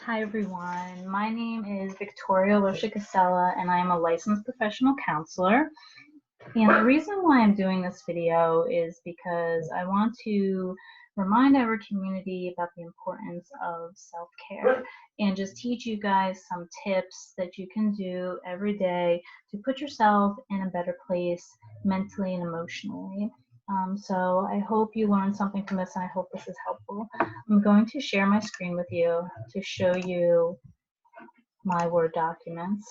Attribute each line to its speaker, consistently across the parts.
Speaker 1: Hi everyone, my name is Victoria Loshicasella and I am a licensed professional counselor. And the reason why I'm doing this video is because I want to remind our community about the importance of self-care and just teach you guys some tips that you can do every day to put yourself in a better place mentally and emotionally. So I hope you learned something from this and I hope this is helpful. I'm going to share my screen with you to show you my Word documents.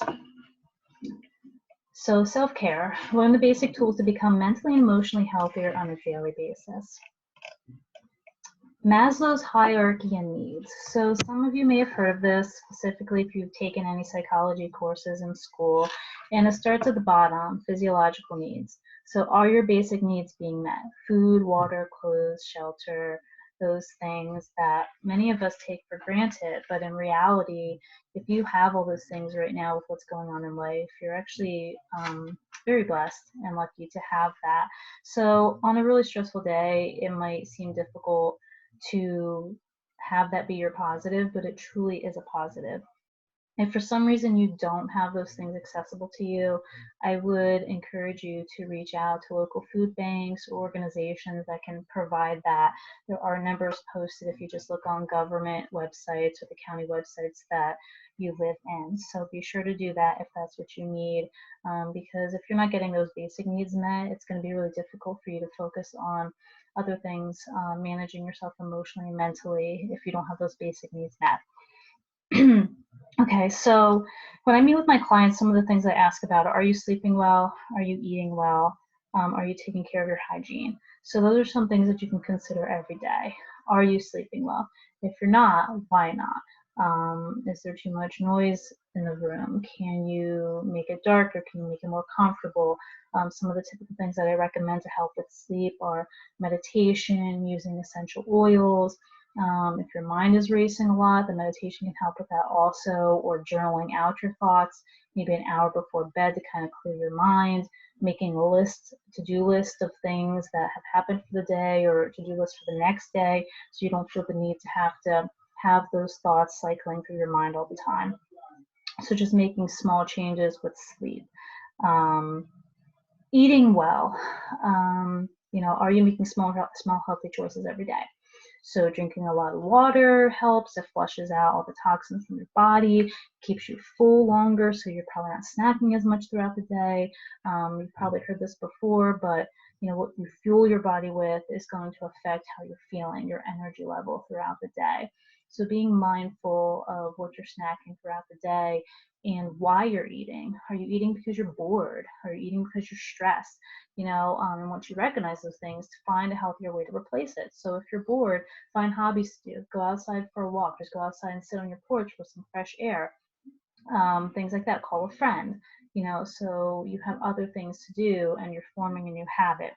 Speaker 1: So self-care, learn the basic tools to become mentally and emotionally healthier on a daily basis. Maslow's hierarchy and needs. So some of you may have heard of this, specifically if you've taken any psychology courses in school, and it starts at the bottom, physiological needs. So are your basic needs being met? Food, water, clothes, shelter, those things that many of us take for granted, but in reality, if you have all those things right now with what's going on in life, you're actually very blessed and lucky to have that. So on a really stressful day, it might seem difficult to have that be your positive, but it truly is a positive. If for some reason you don't have those things accessible to you, I would encourage you to reach out to local food banks or organizations that can provide that. There are numbers posted if you just look on government websites or the county websites that you live in. So be sure to do that if that's what you need, because if you're not getting those basic needs met, it's going to be really difficult for you to focus on other things, managing yourself emotionally and mentally if you don't have those basic needs met. Okay, so when I meet with my clients, some of the things I ask about are you sleeping well? Are you eating well? Are you taking care of your hygiene? So those are some things that you can consider every day. Are you sleeping well? If you're not, why not? Is there too much noise in the room? Can you make it darker? Can you make it more comfortable? Some of the typical things that I recommend to help with sleep are meditation, using essential oils. If your mind is racing a lot, the meditation can help with that also, or journaling out your thoughts, maybe an hour before bed to kind of clear your mind, making a list, to-do list of things that have happened for the day or to-do list for the next day, so you don't feel the need to have those thoughts cycling through your mind all the time. So just making small changes with sleep. Eating well. Are you making small healthy choices every day? So drinking a lot of water helps. It flushes out all the toxins from your body, keeps you full longer, so you're probably not snacking as much throughout the day. You've probably heard this before, but what you fuel your body with is going to affect how you're feeling, your energy level throughout the day. So being mindful of what you're snacking throughout the day and why you're eating. Are you eating because you're bored? Are you eating because you're stressed? And once you recognize those things, find a healthier way to replace it. So if you're bored, find hobbies to do. Go outside for a walk. Just go outside and sit on your porch for some fresh air. Things like that. Call a friend. So you have other things to do and you're forming a new habit.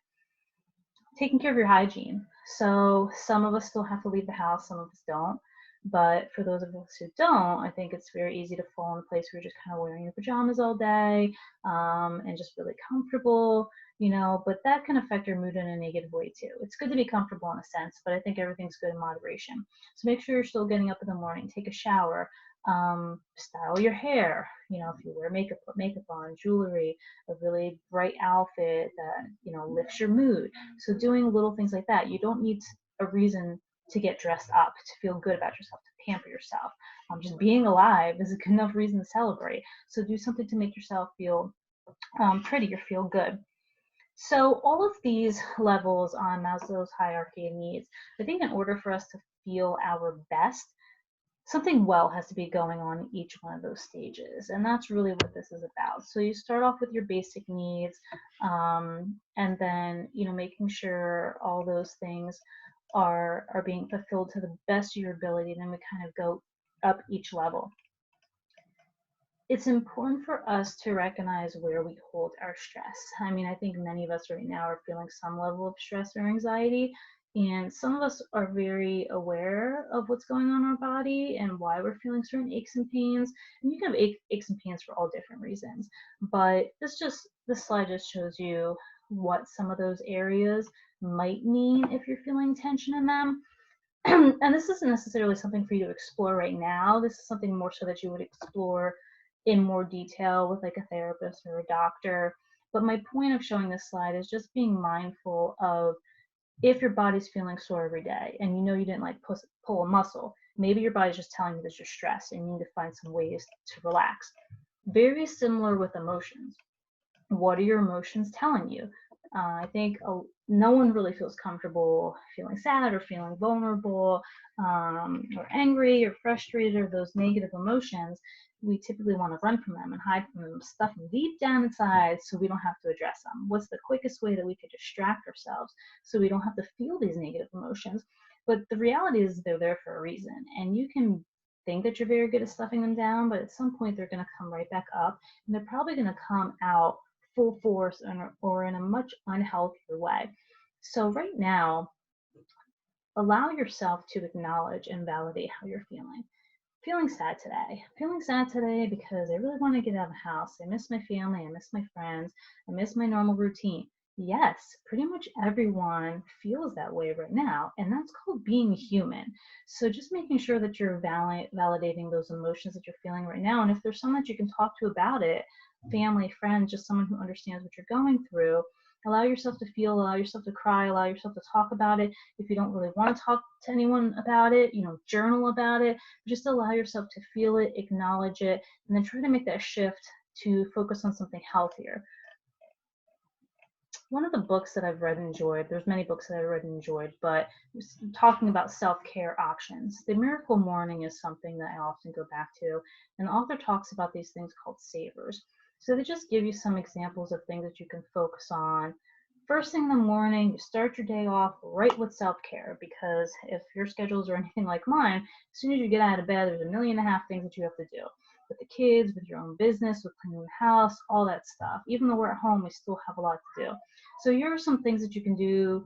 Speaker 1: Taking care of your hygiene. So some of us still have to leave the house, some of us don't. But for those of us who don't, I think it's very easy to fall in a place where you're just kind of wearing your pajamas all day and just really comfortable, but that can affect your mood in a negative way too. It's good to be comfortable in a sense, but I think everything's good in moderation. So make sure you're still getting up in the morning, take a shower, style your hair. If you wear makeup, put makeup on, jewelry, a really bright outfit that, lifts your mood. So doing little things like that. You don't need a reason to get dressed up, to feel good about yourself, to pamper yourself. Just being alive is a good enough reason to celebrate. So do something to make yourself feel pretty or feel good. So all of these levels on Maslow's hierarchy of needs, I think in order for us to feel our best, something well has to be going on in each one of those stages. And that's really what this is about. So you start off with your basic needs, and then, making sure all those things are being fulfilled to the best of your ability. Then we kind of go up each level. It's important for us to recognize where we hold our stress. I think many of us right now are feeling some level of stress or anxiety, and some of us are very aware of what's going on in our body and why we're feeling certain aches and pains. And you can have aches and pains for all different reasons, but this slide just shows you what some of those areas might mean if you're feeling tension in them. And this isn't necessarily something for you to explore right now. This is something more so that you would explore in more detail with like a therapist or a doctor. But my point of showing this slide is just being mindful of if your body's feeling sore every day and you know you didn't like pull a muscle, maybe your body's just telling you that you're stressed and you need to find some ways to relax. Very similar with emotions. What are your emotions telling you? I think no one really feels comfortable feeling sad or feeling vulnerable, or angry or frustrated, or those negative emotions. We typically want to run from them and hide from them, stuff them deep down inside so we don't have to address them. What's the quickest way that we could distract ourselves so we don't have to feel these negative emotions? But the reality is they're there for a reason, and you can think that you're very good at stuffing them down, but at some point they're going to come right back up, and they're probably going to come out full force or in a much unhealthier way. So right now, allow yourself to acknowledge and validate how you're feeling. Feeling sad today. Feeling sad today because I really want to get out of the house. I miss my family. I miss my friends. I miss my normal routine. Yes, pretty much everyone feels that way right now, and that's called being human. So just making sure that you're validating those emotions that you're feeling right now, and if there's someone that you can talk to about it, family, friend, just someone who understands what you're going through, allow yourself to feel, allow yourself to cry, allow yourself to talk about it. If you don't really want to talk to anyone about it, journal about it. Just allow yourself to feel it, acknowledge it, and then try to make that shift to focus on something healthier. One of the books that I've read and enjoyed, there's many books that I've read and enjoyed, but talking about self-care options. The Miracle Morning is something that I often go back to, and the author talks about these things called savers. So they just give you some examples of things that you can focus on. First thing in the morning, you start your day off right with self-care, because if your schedules are anything like mine, as soon as you get out of bed, there's a million and a half things that you have to do. With the kids, with your own business, with cleaning the house, all that stuff. Even though we're at home, we still have a lot to do. So here are some things that you can do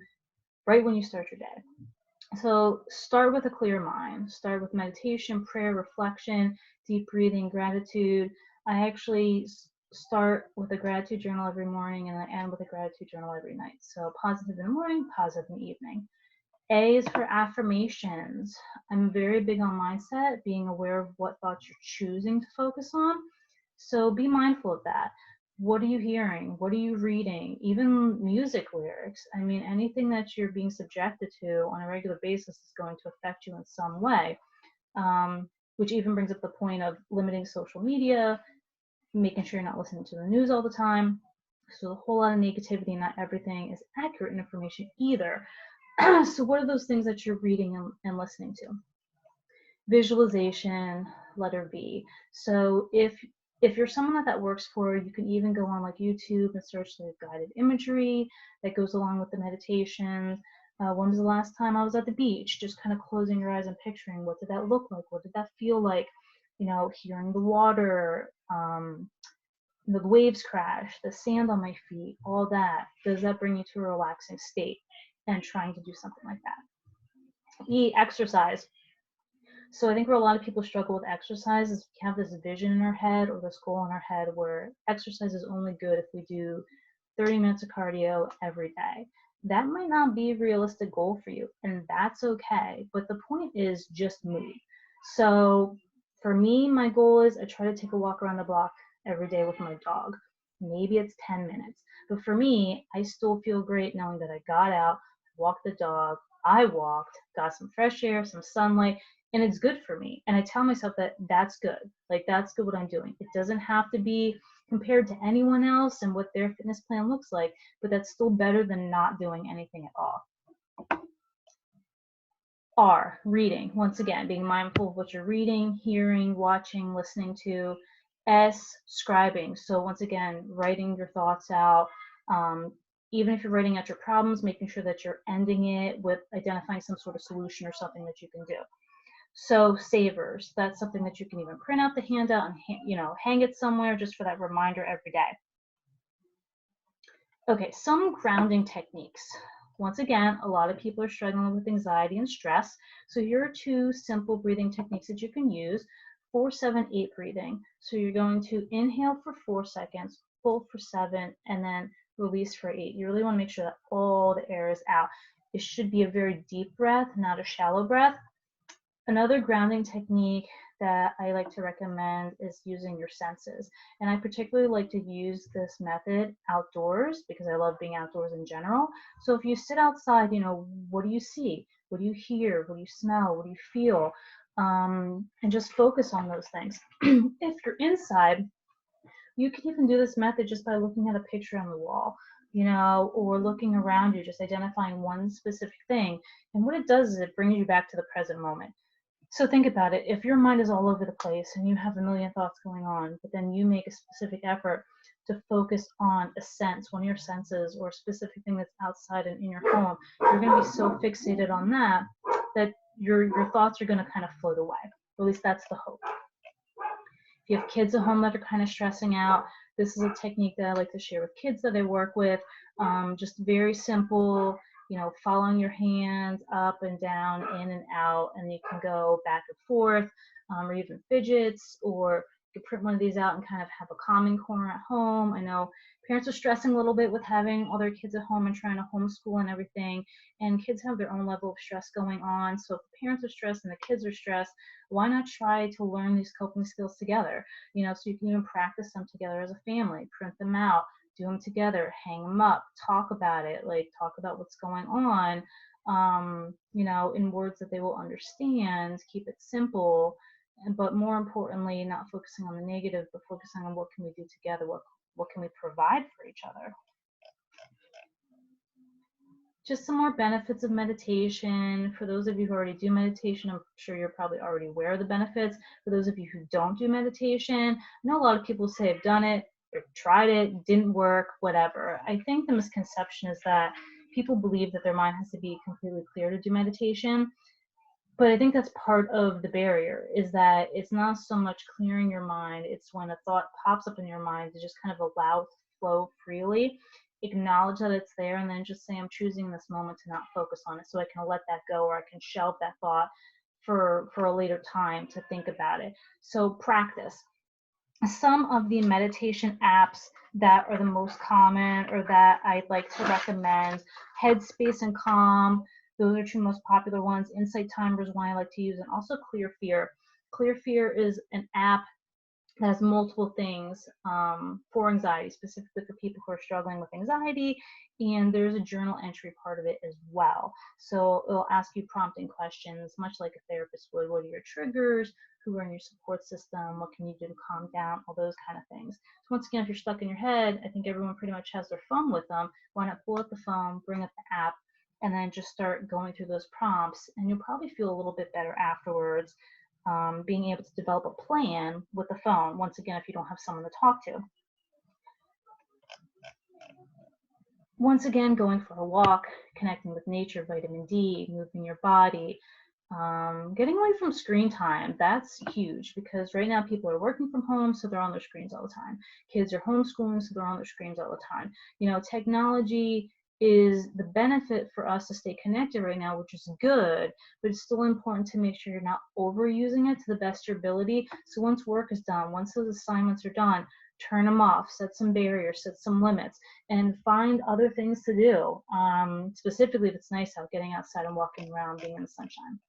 Speaker 1: right when you start your day. So start with a clear mind. Start with meditation, prayer, reflection, deep breathing, gratitude. I actually start with a gratitude journal every morning, and I end with a gratitude journal every night. So positive in the morning, positive in the evening. A is for affirmations. I'm very big on mindset, being aware of what thoughts you're choosing to focus on. So be mindful of that. What are you hearing? What are you reading? Even music lyrics. I mean, anything that you're being subjected to on a regular basis is going to affect you in some way, which even brings up the point of limiting social media, making sure you're not listening to the news all the time. So a whole lot of negativity, not everything is accurate information either. So what are those things that you're reading and listening to? Visualization, letter V. So if you're someone that works for, you can even go on like YouTube and search the guided imagery that goes along with the meditations. When was the last time I was at the beach? Just kind of closing your eyes and picturing, what did that look like? What did that feel like? Hearing the water, the waves crash, the sand on my feet, all that. Does that bring you to a relaxing state? And trying to do something like that. E, exercise. So I think where a lot of people struggle with exercise is we have this vision in our head or this goal in our head where exercise is only good if we do 30 minutes of cardio every day. That might not be a realistic goal for you, and that's okay. But the point is just move. So for me, my goal is I try to take a walk around the block every day with my dog. Maybe it's 10 minutes. But for me, I still feel great knowing that I got out, walked the dog, I walked, got some fresh air, some sunlight, and it's good for me. And I tell myself that that's good. Like, that's good what I'm doing. It doesn't have to be compared to anyone else and what their fitness plan looks like, but that's still better than not doing anything at all. R, reading. Once again, being mindful of what you're reading, hearing, watching, listening to. S, scribing. So once again, writing your thoughts out. Even if you're writing out your problems, making sure that you're ending it with identifying some sort of solution or something that you can do. So savers, that's something that you can even print out the handout and hang it somewhere just for that reminder every day. Okay, some grounding techniques. Once again, a lot of people are struggling with anxiety and stress. So here are 2 simple breathing techniques that you can use. 4-7-8 breathing. So you're going to inhale for 4 seconds, hold for 7, and then release for 8. You really want to make sure that all the air is out. it should be a very deep breath, not a shallow breath. Another grounding technique that I like to recommend is using your senses. And I particularly like to use this method outdoors because I love being outdoors in general. So if you sit outside, what do you see? What do you hear? What do you smell? What do you feel? And just focus on those things. If you're inside, you can even do this method just by looking at a picture on the wall, or looking around you, just identifying one specific thing. And what it does is it brings you back to the present moment. So think about it. If your mind is all over the place and you have a million thoughts going on, but then you make a specific effort to focus on a sense, one of your senses, or a specific thing that's outside and in your home, you're going to be so fixated on that your thoughts are going to kind of float away. Or at least that's the hope. If you have kids at home that are kind of stressing out, this is a technique that I like to share with kids that I work with. Just very simple, following your hands up and down, in and out, and you can go back and forth, or even fidgets, or you can print one of these out and kind of have a calming corner at home. I know parents are stressing a little bit with having all their kids at home and trying to homeschool and everything, and kids have their own level of stress going on. So if the parents are stressed and the kids are stressed, why not try to learn these coping skills together? So you can even practice them together as a family, print them out, do them together, hang them up, talk about it, talk about what's going on, in words that they will understand, keep it simple, but more importantly, not focusing on the negative, but focusing on what can we do together, what can we provide for each other. Just some more benefits of meditation. For those of you who already do meditation, I'm sure you're probably already aware of the benefits. For those of you who don't do meditation, I know a lot of people say I've done it, or tried it, didn't work, whatever. I think the misconception is that people believe that their mind has to be completely clear to do meditation. But I think that's part of the barrier, is that it's not so much clearing your mind, it's when a thought pops up in your mind to just kind of allow it to flow freely, acknowledge that it's there, and then just say, I'm choosing this moment to not focus on it, so I can let that go, or I can shelve that thought for a later time to think about it. So practice. Some of the meditation apps that are the most common, or that I'd like to recommend, Headspace and Calm. Those are two most popular ones. Insight Timer is one I like to use, and also Clear Fear. Clear Fear is an app that has multiple things for anxiety, specifically for people who are struggling with anxiety, and there's a journal entry part of it as well. So it'll ask you prompting questions, much like a therapist would. What are your triggers? Who are in your support system? What can you do to calm down? All those kind of things. So once again, if you're stuck in your head, I think everyone pretty much has their phone with them. Why not pull up the phone, bring up the app, and then just start going through those prompts, and you'll probably feel a little bit better afterwards, being able to develop a plan with the phone, once again, if you don't have someone to talk to. Once again, going for a walk, connecting with nature, vitamin D, moving your body, getting away from screen time. That's huge, because right now people are working from home, so they're on their screens all the time. Kids are homeschooling, so they're on their screens all the time. Technology is the benefit for us to stay connected right now, which is good, but it's still important to make sure you're not overusing it to the best of your ability. So once work is done, once those assignments are done, turn them off, set some barriers, set some limits, and find other things to do. Specifically, if it's nice out, getting outside and walking around, being in the sunshine.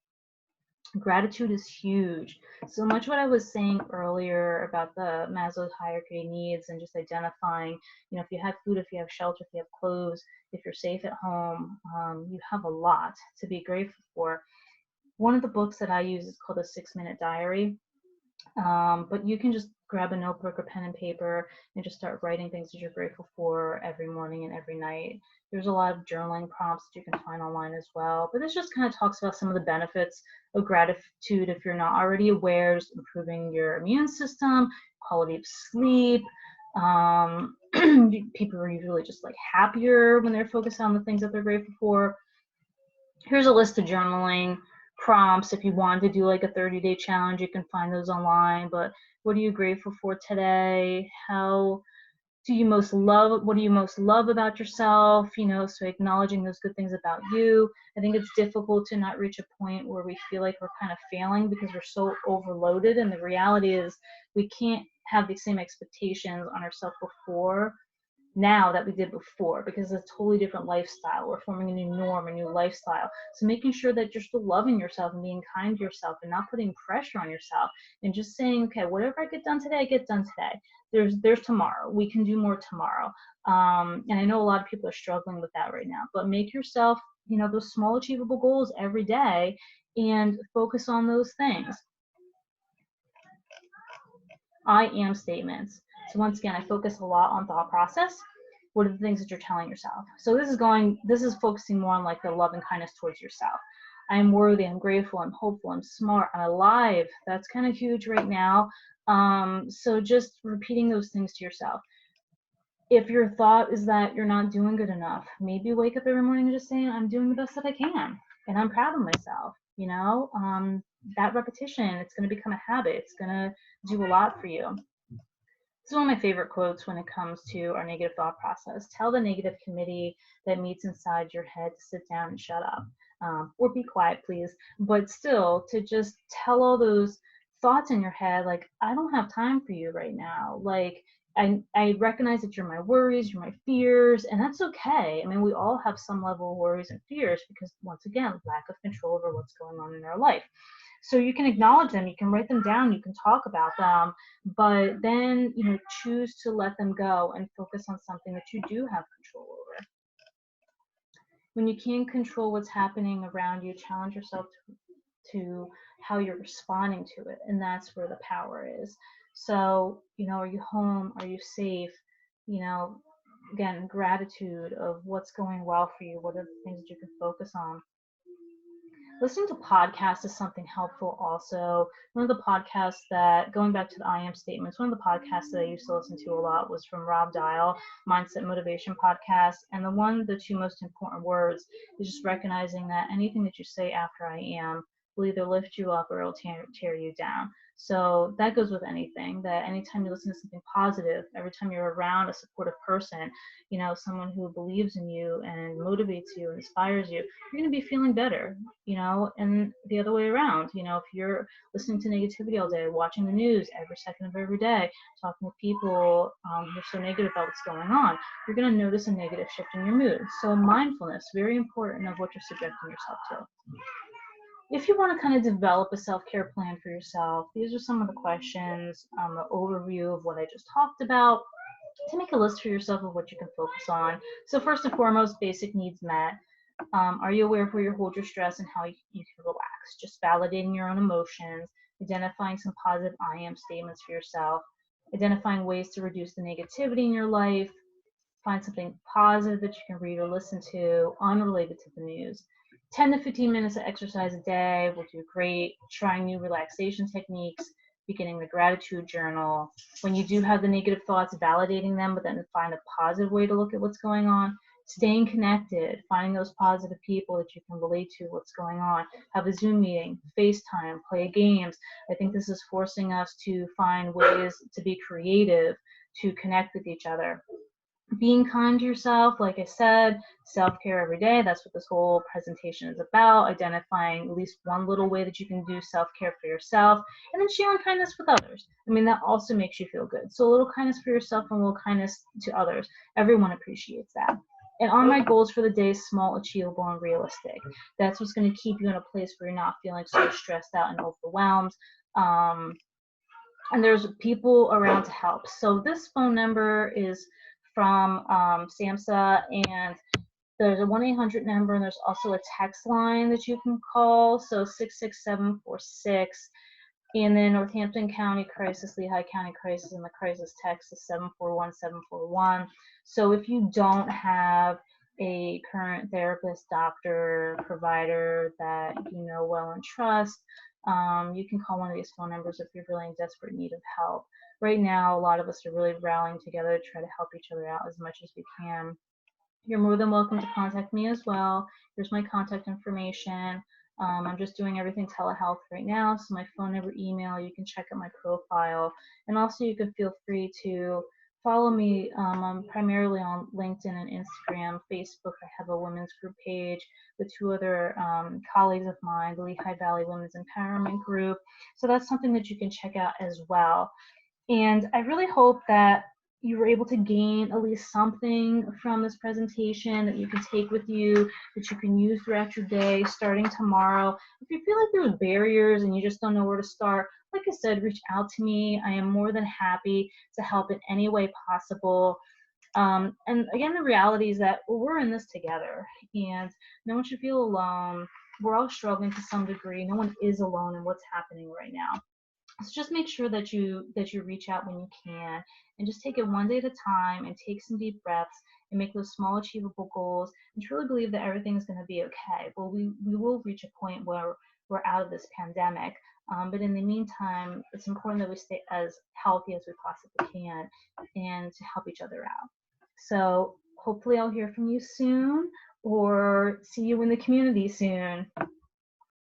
Speaker 1: Gratitude is huge. So much what I was saying earlier about the Maslow's hierarchy of needs, and just identifying, if you have food, if you have shelter, if you have clothes, if you're safe at home, you have a lot to be grateful for. One of the books that I use is called The 6-Minute Diary. But you can just grab a notebook or pen and paper and just start writing things that you're grateful for every morning and every night. There's a lot of journaling prompts that you can find online as well. But this just kind of talks about some of the benefits of gratitude. If you're not already aware, just improving your immune system, quality of sleep. People are usually just happier when they're focused on the things that they're grateful for. Here's a list of journaling prompts. If you want to do a 30-day challenge, you can find those online. But what are you grateful for today? What do you most love about yourself? So acknowledging those good things about you. I think it's difficult to not reach a point where we feel like we're kind of failing because we're so overloaded, and the reality is we can't have the same expectations on ourselves before now that we did before, because it's a totally different lifestyle. We're forming a new norm, a new lifestyle. So making sure that you're still loving yourself and being kind to yourself and not putting pressure on yourself, and just saying, okay, whatever I get done today, I get done today. There's tomorrow. We can do more tomorrow. And I know a lot of people are struggling with that right now, but make yourself, those small achievable goals every day and focus on those things. I am statements. So once again, I focus a lot on thought process. What are the things that you're telling yourself? So this is focusing more on like the love and kindness towards yourself. I am worthy, I'm grateful, I'm hopeful, I'm smart, I'm alive. That's kind of huge right now. So just repeating those things to yourself. If your thought is that you're not doing good enough, maybe wake up every morning and just saying, I'm doing the best that I can, and I'm proud of myself. That repetition, it's going to become a habit. It's going to do a lot for you. This is one of my favorite quotes when it comes to our negative thought process. Tell the negative committee that meets inside your head to sit down and shut up, or be quiet, please. But still, to just tell all those thoughts in your head, like, I don't have time for you right now. Like, I recognize that you're my worries, you're my fears, and that's okay. I mean, we all have some level of worries and fears because, once again, lack of control over what's going on in our life. So you can acknowledge them, you can write them down, you can talk about them, but then, choose to let them go and focus on something that you do have control over. When you can't control what's happening around you, challenge yourself to how you're responding to it, and that's where the power is. So, are you home? Are you safe? Again, gratitude of what's going well for you. What are the things that you can focus on? Listening to podcasts is something helpful also. One of the podcasts that, going back to the I am statements, one of the podcasts that I used to listen to a lot was from Rob Dial, Mindset Motivation Podcast. And the two most important words is just recognizing that anything that you say after I am will either lift you up or it'll tear you down. So that goes with anything, that anytime you listen to something positive, every time you're around a supportive person, someone who believes in you and motivates you and inspires you, you're going to be feeling better, and the other way around. If you're listening to negativity all day, watching the news every second of every day, talking with people who are so negative about what's going on, you're going to notice a negative shift in your mood. So mindfulness, very important of what you're subjecting yourself to. If you want to kind of develop a self-care plan for yourself, these are some of the questions, the overview of what I just talked about, to make a list for yourself of what you can focus on. So first and foremost, basic needs met. Are you aware of where you hold your stress and how you can relax? Just validating your own emotions, identifying some positive I am statements for yourself, identifying ways to reduce the negativity in your life, find something positive that you can read or listen to unrelated to the news. 10 to 15 minutes of exercise a day will do great. Trying new relaxation techniques, beginning the gratitude journal. When you do have the negative thoughts, validating them, but then find a positive way to look at what's going on. Staying connected, finding those positive people that you can relate to what's going on. Have a Zoom meeting, FaceTime, play games. I think this is forcing us to find ways to be creative, to connect with each other. Being kind to yourself, like I said, self-care every day. That's what this whole presentation is about, identifying at least one little way that you can do self-care for yourself, and then sharing kindness with others. I mean, that also makes you feel good. So a little kindness for yourself and a little kindness to others. Everyone appreciates that. And are my goals for the day small, achievable, and realistic? That's what's going to keep you in a place where you're not feeling so stressed out and overwhelmed. And there's people around to help. So this phone number is from SAMHSA, and there's a 1-800 number, and there's also a text line that you can call, so 66746. And then Northampton County Crisis, Lehigh County Crisis, and the crisis text is 741-741. So if you don't have a current therapist, doctor, provider that you know well and trust, you can call one of these phone numbers if you're really in desperate need of help. Right now, a lot of us are really rallying together to try to help each other out as much as we can. You're more than welcome to contact me as well. Here's my contact information. I'm just doing everything telehealth right now, so my phone number, email, you can check out my profile. And also you can feel free to follow me. I'm primarily on LinkedIn and Instagram. Facebook, I have a women's group page with two other colleagues of mine, the Lehigh Valley Women's Empowerment Group. So that's something that you can check out as well. And I really hope that you were able to gain at least something from this presentation that you can take with you, that you can use throughout your day, starting tomorrow. If you feel like there's barriers and you just don't know where to start, like I said, reach out to me. I am more than happy to help in any way possible. And again, the reality is that we're in this together, and no one should feel alone. We're all struggling to some degree. No one is alone in what's happening right now. So just make sure that you reach out when you can, and just take it one day at a time, and take some deep breaths, and make those small achievable goals, and truly believe that everything's going to be okay. Well, we will reach a point where we're out of this pandemic. But in the meantime, it's important that we stay as healthy as we possibly can, and to help each other out. So hopefully I'll hear from you soon, or see you in the community soon.